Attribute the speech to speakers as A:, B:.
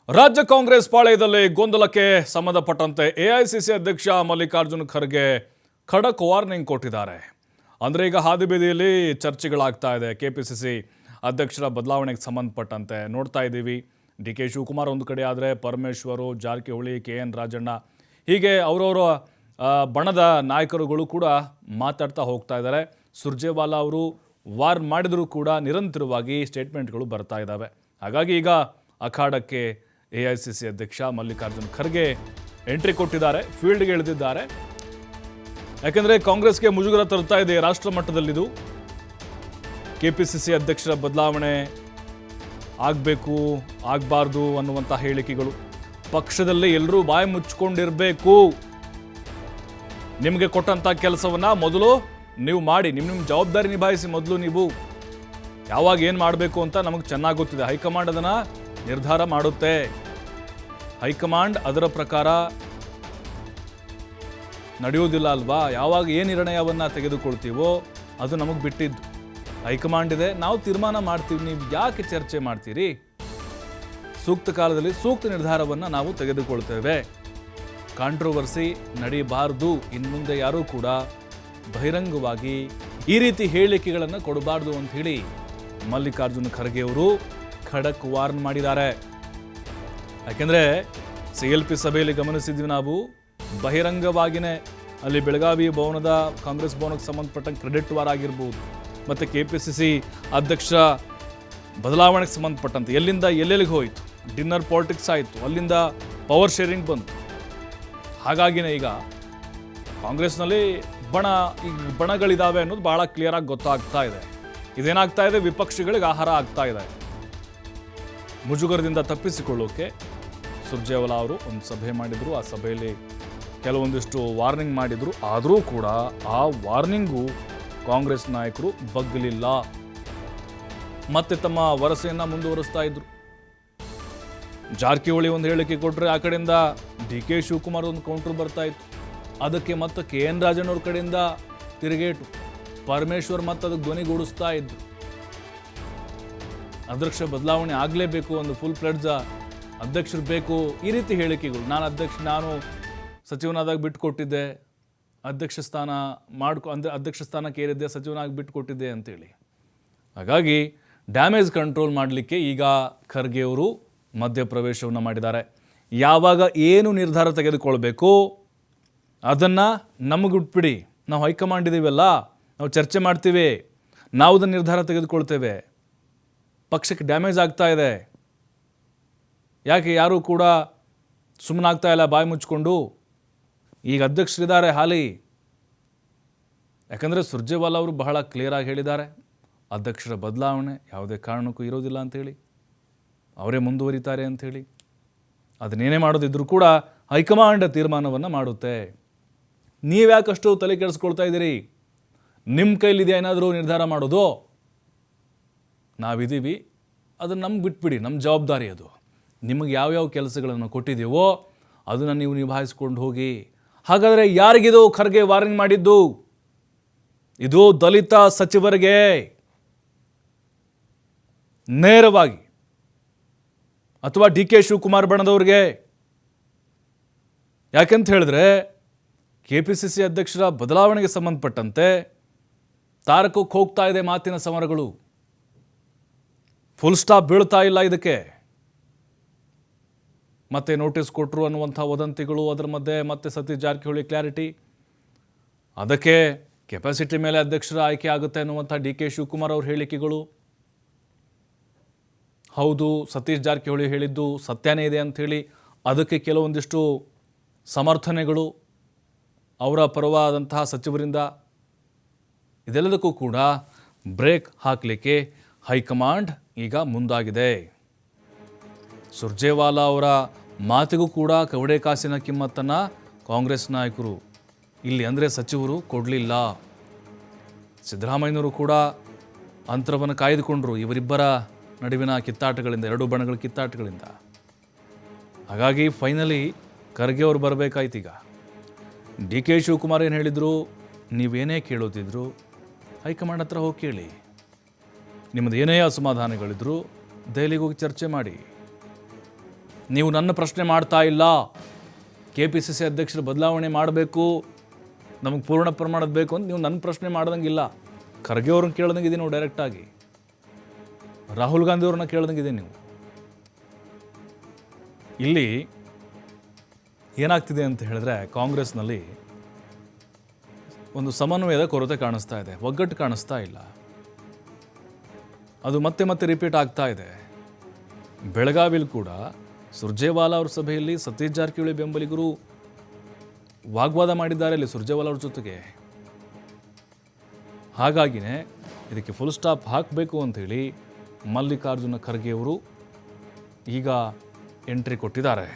A: ರಾಜ್ಯ ಕಾಂಗ್ರೆಸ್ ಪಾಳೆಯದಲ್ಲಿ ಗೊಂದಲಕ್ಕೆ ಸಂಬಂಧಪಟ್ಟಂತೆ ಎಐಸಿಸಿ ಅಧ್ಯಕ್ಷ ಮಲ್ಲಿಕಾರ್ಜುನ್ ಖರ್ಗೆ ಖಡಕ್ ವಾರ್ನಿಂಗ್ ಕೊಟ್ಟಿದ್ದಾರೆ. ಅಂದರೆ ಈಗ ಹಾದಿಬೀದಿಯಲ್ಲಿ ಚರ್ಚೆಗಳಾಗ್ತಾ ಇದೆ. ಕೆಪಿಸಿಸಿ ಅಧ್ಯಕ್ಷರ ಬದಲಾವಣೆಗೆ ಸಂಬಂಧಪಟ್ಟಂತೆ ನೋಡ್ತಾ ಇದ್ದೀವಿ. ಡಿ.ಕೆ. ಶಿವಕುಮಾರ್ ಒಂದು ಕಡೆ ಆದರೆ, ಪರಮೇಶ್ವರು, ಜಾರಕಿಹೊಳಿ, KN ರಾಜಣ್ಣ ಹೀಗೆ ಅವರವರ ಬಣದ ನಾಯಕರುಗಳು ಕೂಡ ಮಾತಾಡ್ತಾ ಹೋಗ್ತಾ ಇದ್ದಾರೆ. ಸುರ್ಜೇವಾಲಾ ಅವರು ವಾರ್ನ್ ಮಾಡಿದರೂ ಕೂಡ ನಿರಂತರವಾಗಿ ಸ್ಟೇಟ್ಮೆಂಟ್ಗಳು ಬರ್ತಾ ಇದ್ದಾವೆ. ಹಾಗಾಗಿ ಈಗ ಅಖಾಡಕ್ಕೆ ಎಐಸಿಸಿ ಅಧ್ಯಕ್ಷ ಮಲ್ಲಿಕಾರ್ಜುನ್ ಖರ್ಗೆ ಎಂಟ್ರಿ ಕೊಟ್ಟಿದ್ದಾರೆ, ಫೀಲ್ಡ್ಗೆ ಇಳಿದಿದ್ದಾರೆ. ಯಾಕೆಂದರೆ ಕಾಂಗ್ರೆಸ್ಗೆ ಮುಜುಗರ ತರ್ತಾ ಇದೆ ರಾಷ್ಟ್ರ ಮಟ್ಟದಲ್ಲಿದು. ಕೆಪಿಸಿಸಿ ಅಧ್ಯಕ್ಷರ ಬದಲಾವಣೆ ಆಗಬೇಕು, ಆಗಬಾರ್ದು ಅನ್ನುವಂಥ ಹೇಳಿಕೆಗಳು. ಪಕ್ಷದಲ್ಲಿ ಎಲ್ಲರೂ ಬಾಯಿ ಮುಚ್ಕೊಂಡಿರಬೇಕು. ನಿಮಗೆ ಕೊಟ್ಟಂಥ ಕೆಲಸವನ್ನು ಮೊದಲು ನೀವು ಮಾಡಿ, ನಿಮ್ಮ ಜವಾಬ್ದಾರಿ ನಿಭಾಯಿಸಿ. ಮೊದಲು ನೀವು ಯಾವಾಗ ಏನು ಮಾಡಬೇಕು ಅಂತ ನಮಗೆ ಚೆನ್ನಾಗಿ ಗೊತ್ತಿದೆ. ಹೈಕಮಾಂಡ್ ಅದನ್ನು ನಿರ್ಧಾರ ಮಾಡುತ್ತೆ. ಹೈಕಮಾಂಡ್ ಅದರ ಪ್ರಕಾರ ನಡೆಯೋದಿಲ್ಲ ಅಲ್ವಾ? ಯಾವಾಗ ಏನು ನಿರ್ಣಯವನ್ನು ತೆಗೆದುಕೊಳ್ತೀವೋ ಅದು ನಮಗೆ ಬಿಟ್ಟಿದ್ದು. ಹೈಕಮಾಂಡ್ ಇದೆ, ನಾವು ತೀರ್ಮಾನ ಮಾಡ್ತೀವಿ. ನೀವು ಯಾಕೆ ಚರ್ಚೆ ಮಾಡ್ತೀರಿ? ಸೂಕ್ತ ಕಾಲದಲ್ಲಿ ಸೂಕ್ತ ನಿರ್ಧಾರವನ್ನು ನಾವು ತೆಗೆದುಕೊಳ್ತೇವೆ. ಕಾಂಟ್ರವರ್ಸಿ ನಡೀಬಾರ್ದು. ಇನ್ಮುಂದೆ ಯಾರೂ ಕೂಡ ಬಹಿರಂಗವಾಗಿ ಈ ರೀತಿ ಹೇಳಿಕೆಗಳನ್ನು ಕೊಡಬಾರ್ದು ಅಂತ ಹೇಳಿ ಮಲ್ಲಿಕಾರ್ಜುನ್ ಖರ್ಗೆ ಅವರು ಖಡಕ್ ವಾರ್ನ್ ಮಾಡಿದ್ದಾರೆ. ಯಾಕೆಂದರೆ CLP ಸಭೆಯಲ್ಲಿ ಗಮನಿಸಿದ್ವಿ ನಾವು, ಬಹಿರಂಗವಾಗಿಯೇ ಅಲ್ಲಿ ಬೆಳಗಾವಿ ಭವನದ ಕಾಂಗ್ರೆಸ್ ಭವನಕ್ಕೆ ಸಂಬಂಧಪಟ್ಟಂಗೆ ಕ್ರೆಡಿಟ್ ವಾರ್ ಆಗಿರ್ಬೋದು, ಮತ್ತು KPCC ಅಧ್ಯಕ್ಷ ಬದಲಾವಣೆಗೆ ಸಂಬಂಧಪಟ್ಟಂತೆ ಎಲ್ಲಿಂದ ಎಲ್ಲೆಲ್ಲಿಗೆ ಹೋಯಿತು, ಡಿನ್ನರ್ ಪಾಲಿಟಿಕ್ಸ್ ಆಯಿತು, ಅಲ್ಲಿಂದ ಪವರ್ ಶೇರಿಂಗ್ ಬಂತು. ಹಾಗಾಗಿನೇ ಈಗ ಕಾಂಗ್ರೆಸ್ನಲ್ಲಿ ಬಣಗಳಿದ್ದಾವೆ ಅನ್ನೋದು ಭಾಳ ಕ್ಲಿಯರಾಗಿ ಗೊತ್ತಾಗ್ತಾ ಇದೆ. ಇದೇನಾಗ್ತಾ ಇದೆ, ವಿಪಕ್ಷಗಳಿಗೆ ಆಹಾರ ಆಗ್ತಾ ಇದೆ. ಮುಜುಗರದಿಂದ ತಪ್ಪಿಸಿಕೊಳ್ಳೋಕೆ ಸುರ್ಜೇವಾಲಾ ಅವರು ಒಂದು ಸಭೆ ಮಾಡಿದರು. ಆ ಸಭೆಯಲ್ಲಿ ಕೆಲವೊಂದಿಷ್ಟು ವಾರ್ನಿಂಗ್ ಮಾಡಿದರು. ಆದರೂ ಕೂಡ ಆ ವಾರ್ನಿಂಗು ಕಾಂಗ್ರೆಸ್ ನಾಯಕರು ಬಗ್ಗಲಿಲ್ಲ, ಮತ್ತೆ ತಮ್ಮ ವರಸೆಯನ್ನು ಮುಂದುವರಿಸ್ತಾ ಇದ್ರು. ಜಾರಕಿಹೊಳಿ ಒಂದು ಹೇಳಿಕೆ ಕೊಟ್ಟರೆ ಆ ಕಡೆಯಿಂದ D.K. ಶಿವಕುಮಾರ್ ಒಂದು ಕೌಂಟ್ರ್ ಬರ್ತಾ ಇತ್ತು. ಅದಕ್ಕೆ ಮತ್ತೆ KN ರಾಜಣ್ಣವ್ರ ಕಡೆಯಿಂದ ತಿರುಗೇಟು. ಪರಮೇಶ್ವರ್ ಮತ್ತೆ ಅದಕ್ಕೆ ಧ್ವನಿಗೂಡಿಸ್ತಾ ಇದ್ರು. ಅಧ್ಯಕ್ಷ ಬದಲಾವಣೆ ಆಗಲೇಬೇಕು, ಒಂದು ಫುಲ್ ಫ್ಲೆಡ್ಜ್ ಅಧ್ಯಕ್ಷರು ಬೇಕು, ಈ ರೀತಿ ಹೇಳಿಕೆಗಳು. ನಾನು ಸಚಿವನಾದಾಗ ಬಿಟ್ಟುಕೊಟ್ಟಿದ್ದೆ, ಅಧ್ಯಕ್ಷ ಸ್ಥಾನಕ್ಕೆ ಏರಿದ್ದೆ, ಸಚಿವನಾಗಿ ಬಿಟ್ಟುಕೊಟ್ಟಿದ್ದೆ ಅಂತೇಳಿ. ಹಾಗಾಗಿ ಡ್ಯಾಮೇಜ್ ಕಂಟ್ರೋಲ್ ಮಾಡಲಿಕ್ಕೆ ಈಗ ಖರ್ಗೆ ಅವರು ಮಧ್ಯಪ್ರವೇಶವನ್ನು ಮಾಡಿದ್ದಾರೆ. ಯಾವಾಗ ಏನು ನಿರ್ಧಾರ ತೆಗೆದುಕೊಳ್ಬೇಕು ಅದನ್ನು ನಮಗೆ ಬಿಟ್ಬಿಡಿ. ನಾವು ಹೈಕಮಾಂಡ್ ಇದ್ದೀವಲ್ಲ, ನಾವು ಚರ್ಚೆ ಮಾಡ್ತೀವಿ, ನಾವು ಅದನ್ನು ನಿರ್ಧಾರ ತೆಗೆದುಕೊಳ್ತೇವೆ. ಪಕ್ಷಕ್ಕೆ ಡ್ಯಾಮೇಜ್ ಆಗ್ತಾ ಇದೆ, ಯಾಕೆ ಯಾರೂ ಕೂಡ ಸುಮ್ಮನಾಗ್ತಾ ಇಲ್ಲ ಬಾಯಿ ಮುಚ್ಕೊಂಡು. ಈಗ ಅಧ್ಯಕ್ಷರಿದ್ದಾರೆ ಹಾಲಿ. ಯಾಕಂದರೆ ಸುರ್ಜೇವಾಲಾ ಅವರು ಬಹಳ ಕ್ಲಿಯರಾಗಿ ಹೇಳಿದ್ದಾರೆ, ಅಧ್ಯಕ್ಷರ ಬದಲಾವಣೆ ಯಾವುದೇ ಕಾರಣಕ್ಕೂ ಇರೋದಿಲ್ಲ ಅಂಥೇಳಿ, ಅವರೇ ಮುಂದುವರಿತಾರೆ ಅಂಥೇಳಿ. ಅದನ್ನೇನೇ ಮಾಡೋದಿದ್ರೂ ಕೂಡ ಹೈಕಮಾಂಡ್ ತೀರ್ಮಾನವನ್ನು ಮಾಡುತ್ತೆ. ನೀವ್ಯಾಕಷ್ಟು ತಲೆ ಕೆಡಿಸ್ಕೊಳ್ತಾ ಇದ್ದೀರಿ? ನಿಮ್ಮ ಕೈಲಿದೆ ಏನಾದರೂ ನಿರ್ಧಾರ ಮಾಡೋದು? ನಾವಿದ್ದೀವಿ, ಅದನ್ನು ನಮ್ಗೆ ಬಿಟ್ಬಿಡಿ, ನಮ್ಮ ಜವಾಬ್ದಾರಿ ಅದು. ನಿಮಗೆ ಯಾವ್ಯಾವ ಕೆಲಸಗಳನ್ನು ಕೊಟ್ಟಿದ್ದೀವೋ ಅದನ್ನು ನೀವು ನಿಭಾಯಿಸ್ಕೊಂಡು ಹೋಗಿ. ಹಾಗಾದರೆ ಯಾರಿಗಿದು ಖರ್ಗೆ ವಾರ್ನಿಂಗ್ ಮಾಡಿದ್ದು? ಇದು ದಲಿತ ಸಚಿವರಿಗೆ ನೇರವಾಗಿ, ಅಥವಾ D.K. ಶಿವಕುಮಾರ್ ಬಣದವ್ರಿಗೆ. ಯಾಕೆಂತ ಹೇಳಿದ್ರೆ KPCC ಅಧ್ಯಕ್ಷರ ಬದಲಾವಣೆಗೆ ಸಂಬಂಧಪಟ್ಟಂತೆ ತಾರಕಕ್ಕೆ ಹೋಗ್ತಾ ಇದೆ ಮಾತಿನ ಸಮರಗಳು. ಫುಲ್ ಸ್ಟಾಪ್ ಬೀಳ್ತಾ ಇಲ್ಲ ಇದಕ್ಕೆ. ಮತ್ತೆ ನೋಟಿಸ್ ಕೊಟ್ಟರು ಅನ್ನುವಂಥ ವದಂತಿಗಳು, ಅದರ ಮಧ್ಯೆ ಮತ್ತೆ ಸತೀಶ್ ಜಾರಕಿಹೊಳಿ ಕ್ಲಾರಿಟಿ, ಅದಕ್ಕೆ ಕೆಪಾಸಿಟಿ ಮೇಲೆ ಅಧ್ಯಕ್ಷರ ಆಯ್ಕೆ ಆಗುತ್ತೆ ಅನ್ನುವಂಥ D.K. ಶಿವಕುಮಾರ್ ಅವ್ರ ಹೇಳಿಕೆಗಳು. ಹೌದು, ಸತೀಶ್ ಜಾರಕಿಹೊಳಿ ಹೇಳಿದ್ದು ಸತ್ಯನೇ ಇದೆ ಅಂಥೇಳಿ ಅದಕ್ಕೆ ಕೆಲವೊಂದಿಷ್ಟು ಸಮರ್ಥನೆಗಳು ಅವರ ಪರವಾದಂತಹ ಸಚಿವರಿಂದ. ಇದೆಲ್ಲದಕ್ಕೂ ಕೂಡ ಬ್ರೇಕ್ ಹಾಕಲಿಕ್ಕೆ ಹೈಕಮಾಂಡ್ ಈಗ ಮುಂದಾಗಿದೆ. ಸುರ್ಜೇವಾಲಾ ಅವರ ಮಾತಿಗೂ ಕೂಡ ಕವಡೆ ಕಾಸಿನ ಕಿಮ್ಮತ್ತನ್ನು ಕಾಂಗ್ರೆಸ್ ನಾಯಕರು ಇಲ್ಲಿ ಅಂದರೆ ಸಚಿವರು ಕೊಡಲಿಲ್ಲ. ಸಿದ್ದರಾಮಯ್ಯನವರು ಕೂಡ ಅಂತರವನ್ನು ಕಾಯ್ದುಕೊಂಡರು ಇವರಿಬ್ಬರ ನಡುವಿನ ಕಿತ್ತಾಟಗಳಿಂದ, ಎರಡು ಬಣಗಳ ಕಿತ್ತಾಟಗಳಿಂದ. ಹಾಗಾಗಿ ಫೈನಲಿ ಖರ್ಗೆ ಅವರು ಬರಬೇಕಾಯ್ತು. ಈಗ D.K. ಶಿವಕುಮಾರ್ ಏನು ಹೇಳಿದರು, ನೀವೇನೇ ಕೇಳೋದಿದ್ರು ಹೈಕಮಾಂಡ್ ಹತ್ರ ಹೋಗಿ ಕೇಳಿ. ನಿಮ್ಮದು ಏನೇ ಅಸಮಾಧಾನಗಳಿದ್ರು ದೆಹಲಿಗೆ ಹೋಗಿ ಚರ್ಚೆ ಮಾಡಿ. ನೀವು ನನ್ನ ಪ್ರಶ್ನೆ ಮಾಡ್ತಾ ಇಲ್ಲ, KPCC ಅಧ್ಯಕ್ಷರು ಬದಲಾವಣೆ ಮಾಡಬೇಕು, ನಮಗೆ ಪೂರ್ಣ ಪ್ರಮಾಣದ ಬೇಕು ಅಂತ ನೀವು ನನ್ನ ಪ್ರಶ್ನೆ ಮಾಡ್ದಂಗಿಲ್ಲ. ಖರ್ಗೆ ಅವ್ರನ್ನ ಕೇಳ್ದಂಗಿದೆ ನೀವು ಡೈರೆಕ್ಟಾಗಿ, ರಾಹುಲ್ ಗಾಂಧಿ ಅವ್ರನ್ನ ಕೇಳ್ದಂಗಿದೆ ನೀವು. ಇಲ್ಲಿ ಏನಾಗ್ತಿದೆ ಅಂತ ಹೇಳಿದ್ರೆ, ಕಾಂಗ್ರೆಸ್ನಲ್ಲಿ ಒಂದು ಸಮನ್ವಯದ ಕೊರತೆ ಕಾಣಿಸ್ತಾ ಇದೆ, ಒಗ್ಗಟ್ಟು ಕಾಣಿಸ್ತಾ ಇಲ್ಲ. ಅದು ಮತ್ತೆ ಮತ್ತೆ ರಿಪೀಟ್ ಆಗ್ತಾ ಇದೆ. ಬೆಳಗಾವಿಲಿ ಕೂಡ ಸುರ್ಜೇವಾಲಾ ಅವ್ರ ಸಭೆಯಲ್ಲಿ ಸತೀಶ್ ಜಾರಕಿಹೊಳಿ ಬೆಂಬಲಿಗರು ವಾಗ್ವಾದ ಮಾಡಿದ್ದಾರೆ ಅಲ್ಲಿ ಸುರ್ಜೇವಾಲಾ ಅವ್ರ ಜೊತೆಗೆ. ಹಾಗಾಗಿನೇ ಇದಕ್ಕೆ ಫುಲ್ ಸ್ಟಾಪ್ ಹಾಕಬೇಕು ಅಂಥೇಳಿ ಮಲ್ಲಿಕಾರ್ಜುನ ಖರ್ಗೆ ಅವರು ಈಗ ಎಂಟ್ರಿ ಕೊಟ್ಟಿದ್ದಾರೆ.